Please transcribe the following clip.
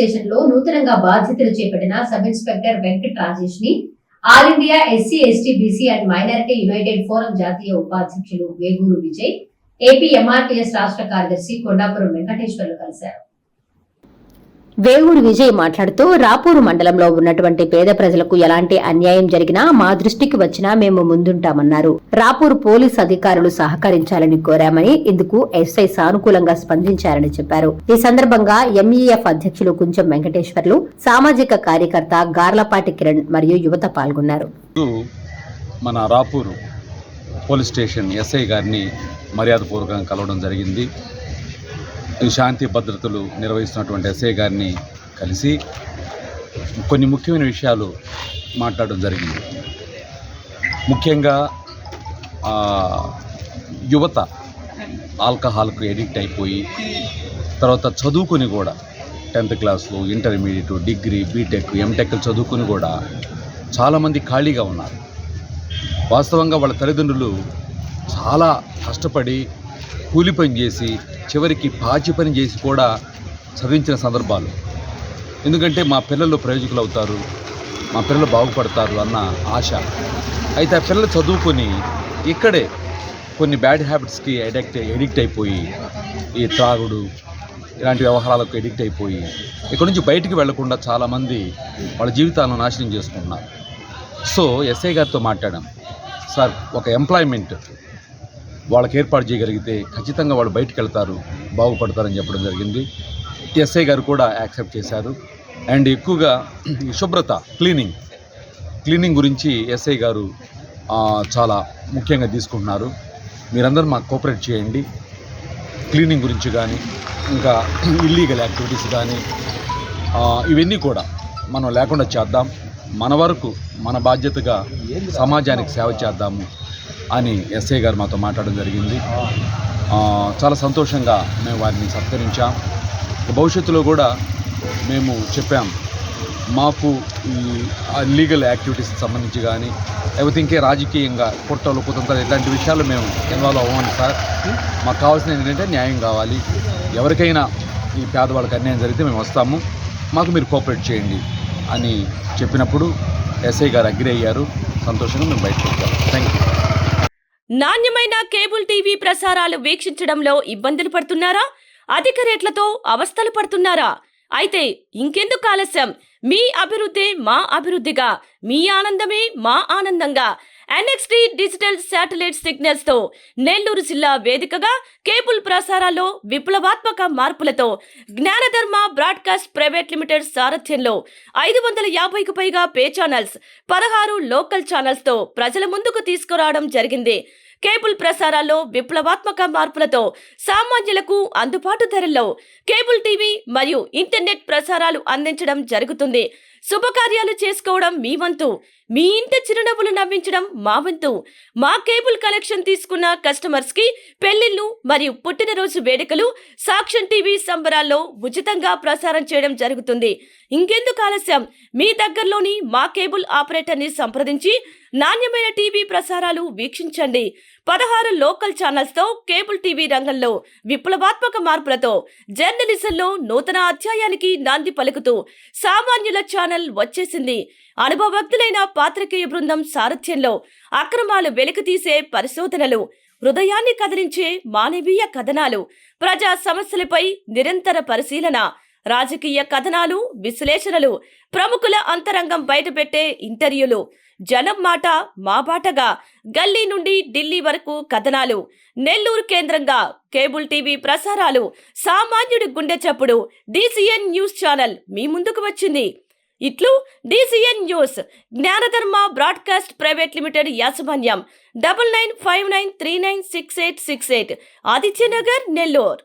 Station లో నూతనంగా బాధ్యతలు చేపట్టిన సబ్ ఇన్స్పెక్టర్ వెంకట్ రాజేష్ ని all India SC ST BC and minority United forum జాతీయ ఉపాధ్యక్షులు వేగూరు విజయ్, ఏపీ ఎంఆర్టీఎస్ రాష్ట్ర కార్యదర్శి కొండాపురం వెంకటేశ్వర్లు కలిశారు. వేగూరు విజయ్ మాట్లాడుతూ రాపూరు మండలంలో ఉన్నటువంటి పేద ప్రజలకు ఎలాంటి అన్యాయం జరిగినా మా దృష్టికి వచ్చినా మేము ముందుంటామన్నారు. రాపూరు పోలీసు అధికారులు సహకరించాలని కోరామని, ఇందుకు ఎస్ఐ సానుకూలంగా స్పందించారని చెప్పారు. ఈ సందర్భంగా ఎంఈఎఫ్ అధ్యక్షులు కుంచెం వెంకటేశ్వర్లు, సామాజిక కార్యకర్త గార్లపాటి కిరణ్ మరియు యువత పాల్గొన్నారు. మన రాపూరు పోలీస్ స్టేషన్ ఎస్ఐ గారిని మర్యాదపూర్వకంగా కలవడం జరిగింది. ఈ శాంతి భద్రతలు నిర్వహిస్తున్నటువంటి ఎస్ఐ గారిని కలిసి కొన్ని ముఖ్యమైన విషయాలు మాట్లాడడం జరిగింది. ముఖ్యంగా యువత ఆల్కహాల్కు ఎడిక్ట్ అయిపోయి తర్వాత చదువుకొని కూడా 10th క్లాస్లో ఇంటర్మీడియట్, డిగ్రీ, బీటెక్, ఎంటెక్ చదువుకొని కూడా చాలామంది ఖాళీగా ఉన్నారు. వాస్తవంగా వాళ్ళ తల్లిదండ్రులు చాలా కష్టపడి కూలి పని చేసి చివరికి పాచి పని చేసి కూడా చదివించిన సందర్భాలు. ఎందుకంటే మా పిల్లలు ప్రయోజకులు అవుతారు, మా పిల్లలు బాగుపడతారు అన్న ఆశ. అయితే ఆ పిల్లలు చదువుకొని ఇక్కడే కొన్ని బ్యాడ్ హ్యాబిట్స్కి ఎడిక్ట్ అయిపోయి ఈ త్రాగుడు ఇలాంటి వ్యవహారాలకు ఎడిక్ట్ అయిపోయి ఇక్కడ నుంచి బయటికి వెళ్లకుండా చాలామంది వాళ్ళ జీవితాలను నాశనం చేసుకుంటున్నారు. సో ఎస్ఐ గారితో మాట్లాడాం. సార్, ఒక ఎంప్లాయ్మెంట్ వాళ్ళకి ఏర్పాటు చేయగలిగితే ఖచ్చితంగా వాళ్ళు బయటకు వెళ్తారు, బాగుపడతారని చెప్పడం జరిగింది. ఎస్ఐ గారు కూడా యాక్సెప్ట్ చేశారు. అండ్ ఎక్కువగా ఈ శుభ్రత, క్లీనింగ్ గురించి ఎస్ఐ గారు చాలా ముఖ్యంగా తీసుకుంటున్నారు. మీరందరూ మాకు కోఆపరేట్ చేయండి. క్లీనింగ్ గురించి కానీ ఇంకా ఇల్లీగల్ యాక్టివిటీస్ కానీ ఇవన్నీ కూడా మనం లేకుండా చేద్దాం. మన వరకు మన బాధ్యతగా సమాజానికి సేవ చేద్దాము అని ఎస్ఐ గారు మాతో మాట్లాడడం జరిగింది. చాలా సంతోషంగా మేము వారిని సత్కరించాం. భవిష్యత్తులో కూడా మేము చెప్పాం, మాకు ఈ లీగల్ యాక్టివిటీస్కి సంబంధించి కానీ లేకపోతే ఇంకే రాజకీయంగా కుట్రలు, కుతంత్రాలు ఇట్లాంటి విషయాలు మేము ఇన్వాల్వ్ అవ్వము సార్. మాకు కావాల్సిన ఏంటంటే న్యాయం కావాలి. ఎవరికైనా ఈ పేదవాళ్ళకి అన్యాయం జరిగితే మేము వస్తాము, మాకు మీరు కోఆపరేట్ చేయండి అని చెప్పినప్పుడు ఎస్ఐ గారు అగ్రి అయ్యారు. సంతోషంగా మేము బయటకు వచ్చాము. Thank you. నాణ్యమైన కేబుల్ టీవీ ప్రసారాలు వీక్షించడంలో ఇబ్బందులు పడుతున్నారా? అధిక రేట్లతో అవస్థలు పడుతున్నారా? అయితే ఇంకెందుకు ఆలస్యం? మీ అభివృద్ధి మా అభివృద్ధిగా, మీ ఆనందమే మా ఆనందంగా NXT డిజిటల్ శాటిలైట్ సిగ్నల్స్ తో నెల్లూరు జిల్లా వేదికగా కేబుల్ ప్రసారాల్లో విప్లవాత్మక మార్పులతో జ్ఞానధర్మ బ్రాడ్కాస్ట్ ప్రైవేట్ లిమిటెడ్ సారథ్యంలో 550కు పైగా పే ఛానల్స్, 16 లోకల్ ఛానల్స్ తో ప్రజల ముందుకు తీసుకురావడం జరిగింది. కేబుల్ ప్రసారాల్లో విప్లవాత్మక మార్పులతో సామాన్యులకు అందుబాటు ధరల్లో కేబుల్ టీవీ మరియు ఇంటర్నెట్ ప్రసారాలు అందించడం జరుగుతుంది. శుభకార్యాలు చేసుకోవడం మీ వంతు, మీ ఇంటి చిరునవ్వులు నవ్వించడం మా వంతు. మా కేబుల్ కనెక్షన్ తీసుకున్న కస్టమర్స్ కి పెళ్లిళ్లు మరియు పుట్టినరోజు వేడుకలు సాక్ష్యం టీవీ సంబరాల్లో ఉచితంగా ప్రసారం చేయడం జరుగుతుంది. ఇంకెందుకు ఆలస్యం? మీ దగ్గరలోని మా కేబుల్ ఆపరేటర్ ని సంప్రదించి నాణ్యమైన టీవీ ప్రసారాలు వీక్షించండి. 16 లోకల్ ఛానల్స్ తో కేబుల్ టీవీ రంగంలో విప్లవాత్మక మార్పులతో జర్నలిజంలో నూతన అధ్యాయానికి నాంది పలుకుతూ సామాన్యుల ఛానల్ వచ్చేసింది. అనుభవజ్ఞులైన పాత్రికేయ బృందం సారథ్యంలో అక్రమాలు వెలికితీసే పరిశోధనలు, హృదయాన్ని కదిలించే మానవీయ కథనాలు, ప్రజా సమస్యలపై నిరంతర పరిశీలన, రాజకీయ కథనాలు, విశ్లేషణలు, ప్రముఖుల అంతరంగం బయటపెట్టే ఇంటర్వ్యూలు, జనం మాట మా బాటగా గల్లీ నుండి ఢిల్లీ వరకు కథనాలు, నెల్లూరు కేంద్రంగా కేబుల్ టీవీ ప్రసారాలు, సామాన్యుడి గుండె చప్పుడు DCN న్యూస్ ఛానల్ మీ ముందుకు వచ్చింది. ఇట్లు DCN news, జ్ఞానధర్మ broadcast private limited యాజమాన్యం, 9959396868, ఆదిత్యనగర్, నెల్లూరు.